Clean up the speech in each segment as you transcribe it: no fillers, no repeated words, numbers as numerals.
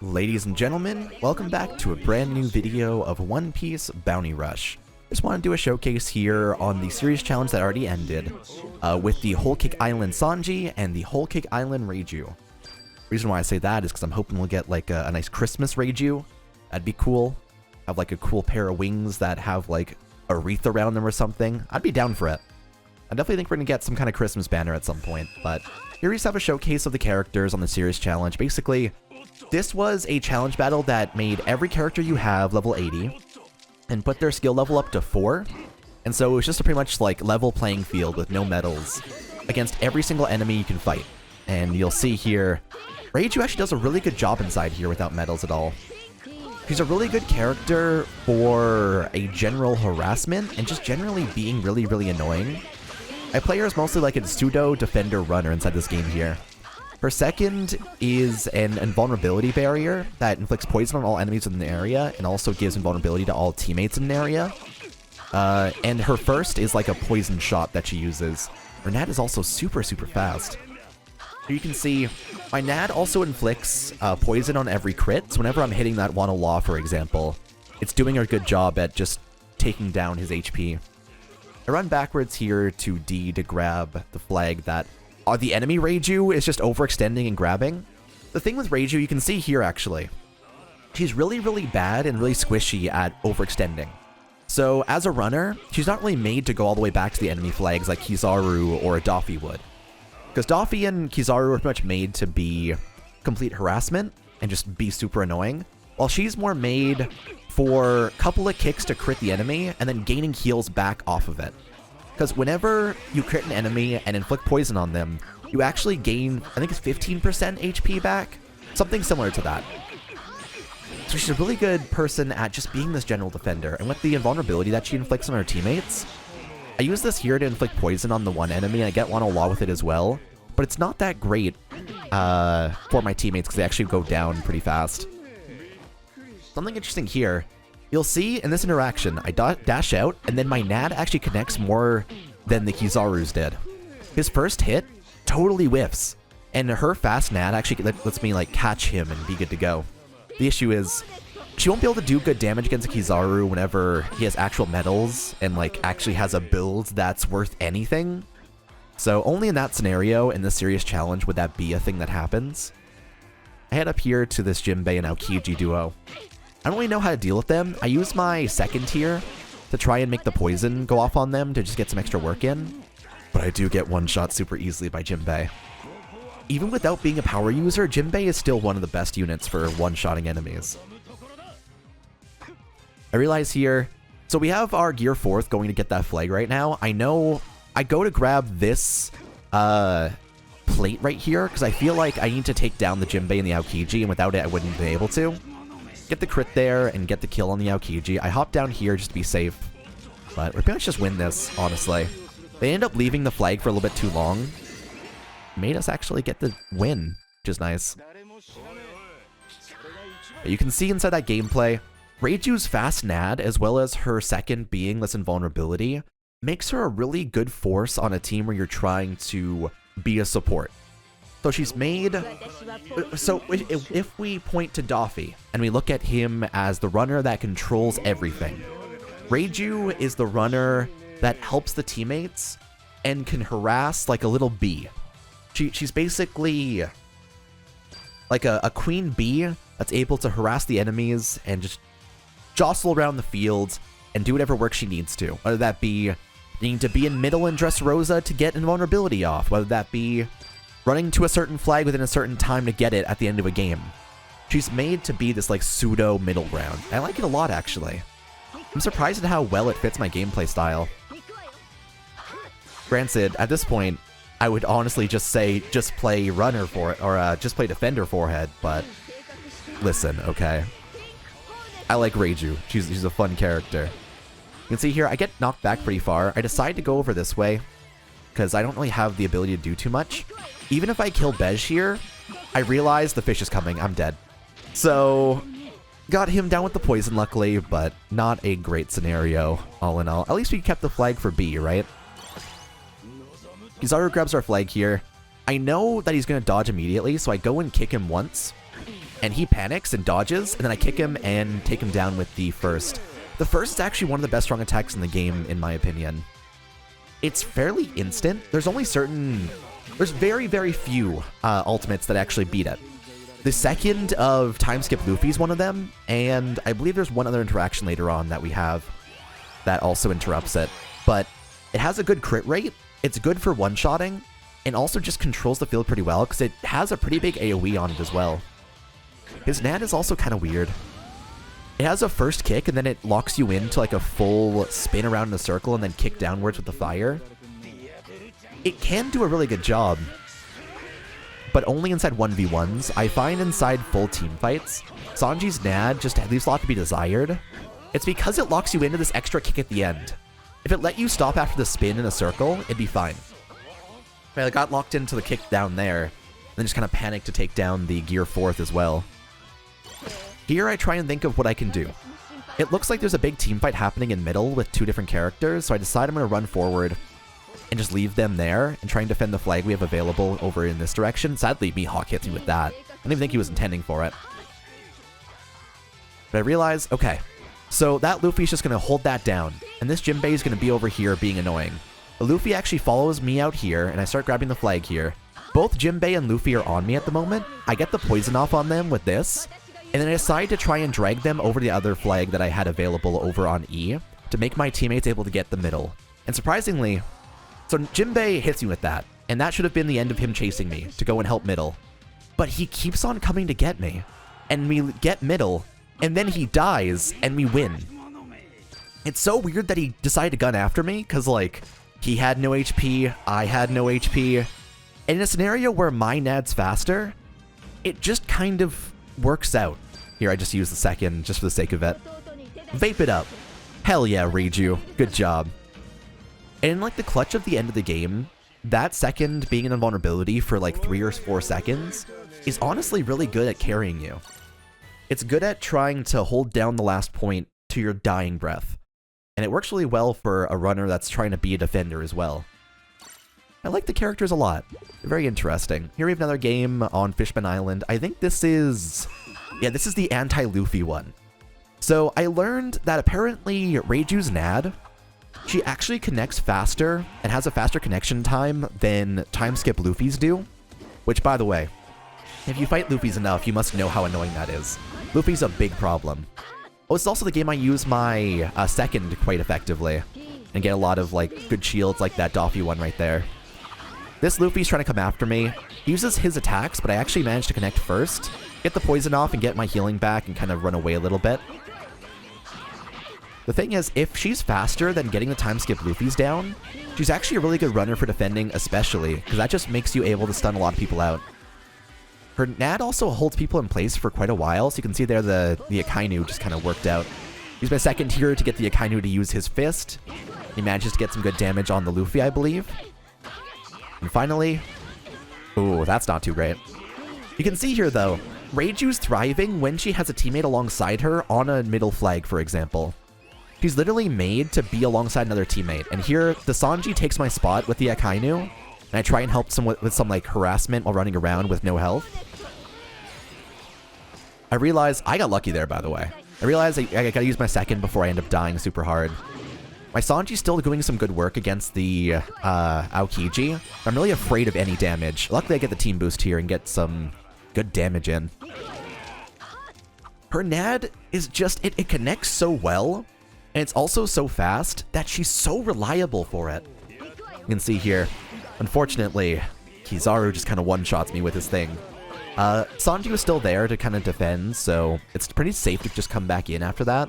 Ladies and gentlemen, welcome back to a brand new video of One Piece Bounty Rush. Just want to do a showcase here on the series challenge that already ended with the Wholecake Sanji and the Wholecake Reiju. Reason why I say that is because I'm hoping we'll get like a nice Christmas Reiju. That'd be cool. Have like a cool pair of wings that have like a wreath around them or something. I'd be down for it. I definitely think we're going to get some kind of Christmas banner at some point, but here we just have a showcase of the characters on the series challenge. Basically, this was a challenge battle that made every character you have level 80 and put their skill level up to 4. And so it was just a pretty much like level playing field with no medals against every single enemy you can fight. And you'll see here, Reiju actually does a really good job inside here without medals at all. She's a really good character for a general harassment and just generally being really annoying. I play her as mostly like a pseudo defender runner inside this game here. Her second is an invulnerability barrier that inflicts poison on all enemies in the area and also gives invulnerability to all teammates in an area. And her first is like a poison shot that she uses. Her NAD is also super fast. You can see my NAD also inflicts poison on every crit, so whenever I'm hitting that Wano Law, for example, it's doing a good job at just taking down his HP. I run backwards here to D to grab the flag that the enemy Reiju is just overextending and grabbing. The thing with Reiju, you can see here actually, she's really bad and really squishy at overextending. So as a runner, she's not really made to go all the way back to the enemy flags like Kizaru or a Doffy would. Because Doffy and Kizaru are pretty much made to be complete harassment and just be super annoying, while she's more made for a couple of kicks to crit the enemy and then gaining heals back off of it. Because whenever you crit an enemy and inflict poison on them, you actually gain, I think it's 15% HP back? Something similar to that. So she's a really good person at just being this general defender, and with the invulnerability that she inflicts on her teammates, I use this here to inflict poison on the one enemy, and I get Wano Law with it as well, but it's not that great for my teammates because they actually go down pretty fast. Something interesting here, you'll see in this interaction, I dash out, and then my NAD actually connects more than the Kizaru's did. His first hit totally whiffs, and her fast NAD actually lets me like catch him and be good to go. The issue is, she won't be able to do good damage against a Kizaru whenever he has actual medals and like actually has a build that's worth anything. So only in that scenario, in this serious challenge, would that be a thing that happens. I head up here to this Jinbei and Aokiji duo. I don't really know how to deal with them. I use my second tier to try and make the poison go off on them to just get some extra work in. But I do get one shot super easily by Jinbei. Even without being a power user, Jinbei is still one of the best units for one-shotting enemies. I realize here, so we have our Gear 4th going to get that flag right now. I know I go to grab this plate right here because I feel like I need to take down the Jinbei and the Aokiji, and without it I wouldn't be able to. Get the crit there and get the kill on the Aokiji. I hop down here just to be safe, but we're pretty much just win this, honestly. They end up leaving the flag for a little bit too long. Made us actually get the win, which is nice. But you can see inside that gameplay, Reiju's fast NAD, as well as her second being this invulnerability, makes her a really good force on a team where you're trying to be a support. So she's made... So if we point to Doffy, and we look at him as the runner that controls everything, Reiju is the runner that helps the teammates and can harass like a little bee. She's basically like a queen bee that's able to harass the enemies and just jostle around the field and do whatever work she needs to. Whether that be needing to be in middle and Dressrosa to get invulnerability off, whether that be running to a certain flag within a certain time to get it at the end of a game. She's made to be this like pseudo middle ground. I like it a lot actually. I'm surprised at how well it fits my gameplay style. Granted, at this point, I would honestly just say just play runner for it, or just play defender forehead, but listen, okay. I like Reiju. She's a fun character. You can see here, I get knocked back pretty far. I decide to go over this way, because I don't really have the ability to do too much. Even if I kill Bej here, I realize the fish is coming. I'm dead. So, got him down with the poison luckily, but not a great scenario, all in all. At least we kept the flag for B, right? Kizaru grabs our flag here. I know that he's going to dodge immediately, so I go and kick him once. and he panics and dodges, and then I kick him and take him down with the first. The first is actually one of the best strong attacks in the game, in my opinion. It's fairly instant. There's very, very few ultimates that actually beat it. The second of time skip Luffy is one of them, and I believe there's one other interaction later on that we have that also interrupts it. But it has a good crit rate, it's good for one-shotting, and also just controls the field pretty well, because it has a pretty big AoE on it as well. His NAD is also kind of weird. It has a first kick, and then it locks you into like a full spin around in a circle and then kick downwards with the fire. It can do a really good job, but only inside 1v1s. I find inside full team fights, Sanji's NAD just leaves a lot to be desired. It's because it locks you into this extra kick at the end. If it let you stop after the spin in a circle, it'd be fine. But I got locked into the kick down there, and then just kind of panicked to take down the gear 4th as well. Here I try and think of what I can do. It looks like there's a big team fight happening in middle with 2 different characters, so I decide I'm going to run forward and just leave them there and try and defend the flag we have available over in this direction. Sadly, Mihawk hits me with that. I don't even think he was intending for it. But I realize, okay, so that Luffy's just going to hold that down, and this Jinbei is going to be over here being annoying. But Luffy actually follows me out here, and I start grabbing the flag here. Both Jinbei and Luffy are on me at the moment. I get the poison off on them with this, and then I decide to try and drag them over the other flag that I had available over on E to make my teammates able to get the middle. And surprisingly, so Jinbei hits me with that, and that should have been the end of him chasing me to go and help middle. But he keeps on coming to get me, and we get middle, and then he dies, and we win. It's so weird that he decided to gun after me, because, like, he had no HP, I had no HP. And in a scenario where my NAD's faster, it just kind of works out. Here, I just use the second, just for the sake of it. Vape it up. Hell yeah, Reiju. Good job. And in, like, the clutch of the end of the game, that second being an invulnerability for, like, 3 or 4 seconds is honestly really good at carrying you. It's good at trying to hold down the last point to your dying breath. And it works really well for a runner that's trying to be a defender as well. I like the characters a lot. They're very interesting. Here we have another game on Fishman Island. I think this is... yeah, this is the anti-Luffy one. So I learned that apparently Reiju's NAD, she actually connects faster and has a faster connection time than time skip Luffy's do. Which, by the way, if you fight Luffy's enough, you must know how annoying that is. Luffy's a big problem. Oh, it's also the game I use my second quite effectively and get a lot of, like, good shields like that Doffy one right there. This Luffy's trying to come after me. He uses his attacks, but I actually managed to connect first, get the poison off, and get my healing back and kind of run away a little bit. The thing is, if she's faster than getting the time skip Luffy's down, she's actually a really good runner for defending especially, because that just makes you able to stun a lot of people out. Her NAD also holds people in place for quite a while, so you can see there the Akainu just kind of worked out. Use my second tier to get the Akainu to use his fist. He manages to get some good damage on the Luffy, I believe. And finally... ooh, that's not too great. You can see here, though, Reiju's thriving when she has a teammate alongside her on a middle flag, for example. She's literally made to be alongside another teammate. And here, the Sanji takes my spot with the Akainu, and I try and help with some, like, harassment while running around with no health. I realize I got lucky there, by the way. I realize I gotta use my second before I end up dying super hard. My Sanji's still doing some good work against the Aokiji. I'm really afraid of any damage. Luckily, I get the team boost here and get some good damage in. Her NAD is just... it connects so well, and it's also so fast that she's so reliable for it. You can see here, unfortunately, Kizaru just kind of one-shots me with his thing. Sanji was still there to kind of defend, so it's pretty safe to just come back in after that.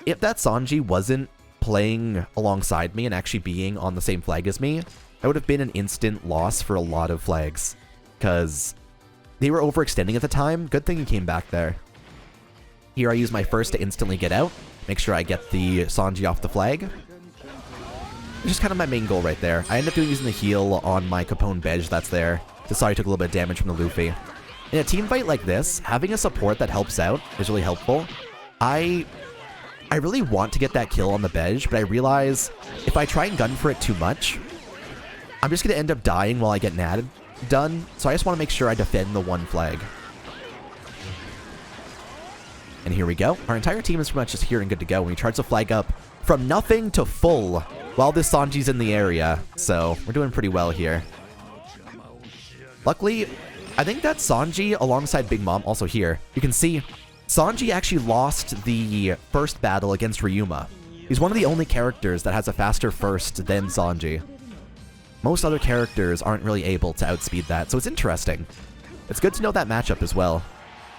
If that Sanji wasn't playing alongside me and actually being on the same flag as me, that would have been an instant loss for a lot of flags, because they were overextending at the time. Good thing he came back there. Here I use my first to instantly get out, make sure I get the Sanji off the flag. It's just kind of my main goal right there. I end up using the heal on my Capone Bej that's there. Sorry, I took a little bit of damage from the Luffy. In a team fight like this, having a support that helps out is really helpful. I really want to get that kill on the Bej, but I realize if I try and gun for it too much, I'm just going to end up dying while I get NAD done, so I just want to make sure I defend the one flag. And here we go. Our entire team is pretty much just here and good to go. And we charge the flag up from nothing to full while this Sanji's in the area. So we're doing pretty well here. Luckily, I think that Sanji alongside Big Mom also here. You can see Sanji actually lost the first battle against Ryuma. He's one of the only characters that has a faster first than Sanji. Most other characters aren't really able to outspeed that, so it's interesting. It's good to know that matchup as well.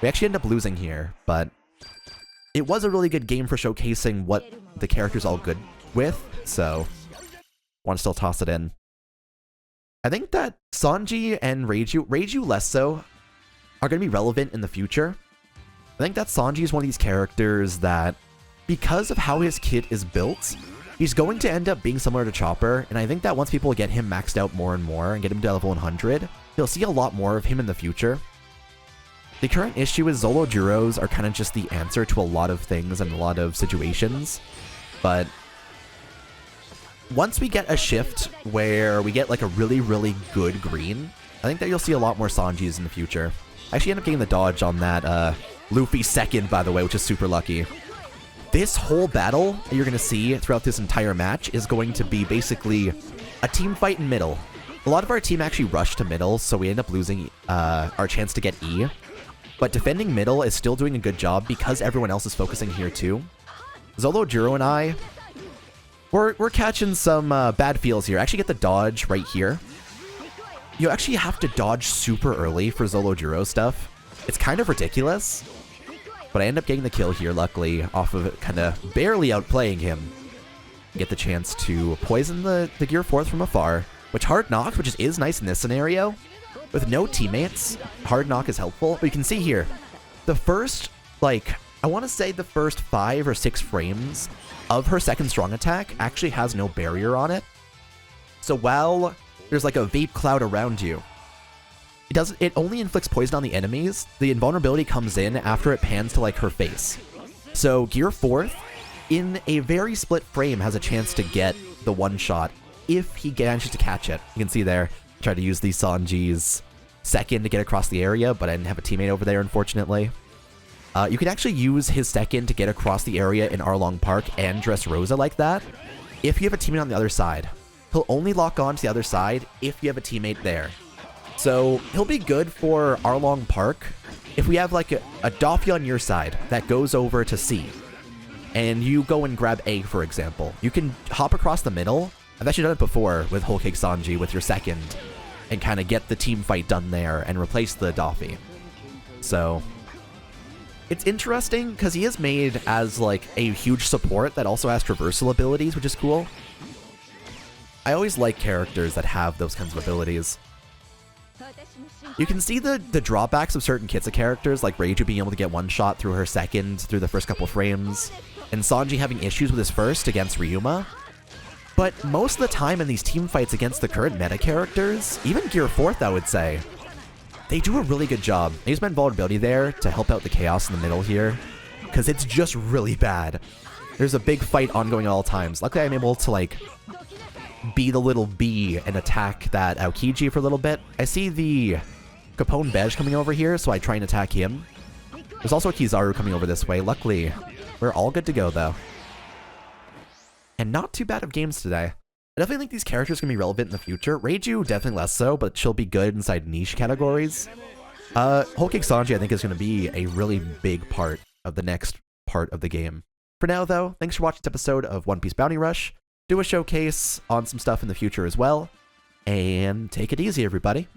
We actually end up losing here, but it was a really good game for showcasing what the character's all good with, so want to still toss it in. I think that Sanji and Reiju less so, are going to be relevant in the future. I think that Sanji is one of these characters that, because of how his kit is built, he's going to end up being similar to Chopper, and I think that once people get him maxed out more and more and get him to level 100, you'll see a lot more of him in the future. The current issue is Zolojuros are kind of just the answer to a lot of things and a lot of situations, but once we get a shift where we get like a really, really good green, I think that you'll see a lot more Sanjis in the future. I actually end up getting the dodge on that Luffy second, by the way, which is super lucky. This whole battle that you're going to see throughout this entire match is going to be basically a team fight in middle. A lot of our team actually rushed to middle, so we end up losing our chance to get E. But defending middle is still doing a good job because everyone else is focusing here too. Zolojuro and I, we're catching some bad feels here. I actually get the dodge right here. You actually have to dodge super early for Zolojuro stuff. It's kind of ridiculous. But I end up getting the kill here, luckily, off of it, kind of barely outplaying him. Get the chance to poison the Gear 4th from afar, which Hard Knock, which is nice in this scenario. With no teammates, Hard Knock is helpful. But you can see here, the first, like, I want to say the first 5 or 6 frames of her second strong attack actually has no barrier on it. So while there's like a vape cloud around you, it only inflicts poison on the enemies. The invulnerability comes in after it pans to like her face. So Gear 4th, in a very split frame, has a chance to get the one shot if he manages to catch it. You can see there, tried to use the Sanji's second to get across the area, but I didn't have a teammate over there, unfortunately. You can actually use his second to get across the area in Arlong Park and Dressrosa like that if you have a teammate on the other side. He'll only lock on to the other side if you have a teammate there. So he'll be good for Arlong Park if we have like a Doffy on your side that goes over to C and you go and grab A, for example. You can hop across the middle. I've actually done it before with Wholecake Sanji with your second and kind of get the team fight done there and replace the Doffy. So it's interesting because he is made as like a huge support that also has traversal abilities, which is cool. I always like characters that have those kinds of abilities. You can see the drawbacks of certain kits of characters, like Reiju being able to get one shot through her second through the first couple frames, and Sanji having issues with his first against Ryuma. But most of the time in these team fights against the current meta characters, even Gear 4th I would say, they do a really good job. They use my invulnerability there to help out the chaos in the middle here, because it's just really bad. There's a big fight ongoing at all times. Luckily I'm able to like be the little bee and attack that Aokiji for a little bit. I see the Capone Bej coming over here, so I try and attack him. There's also a Kizaru coming over this way. Luckily, we're all good to go, though. And not too bad of games today. I definitely think these characters can be relevant in the future. Reiju, definitely less so, but she'll be good inside niche categories. Wholecake Sanji, I think, is going to be a really big part of the next part of the game. For now, though, thanks for watching this episode of One Piece Bounty Rush. Do a showcase on some stuff in the future as well. And take it easy, everybody.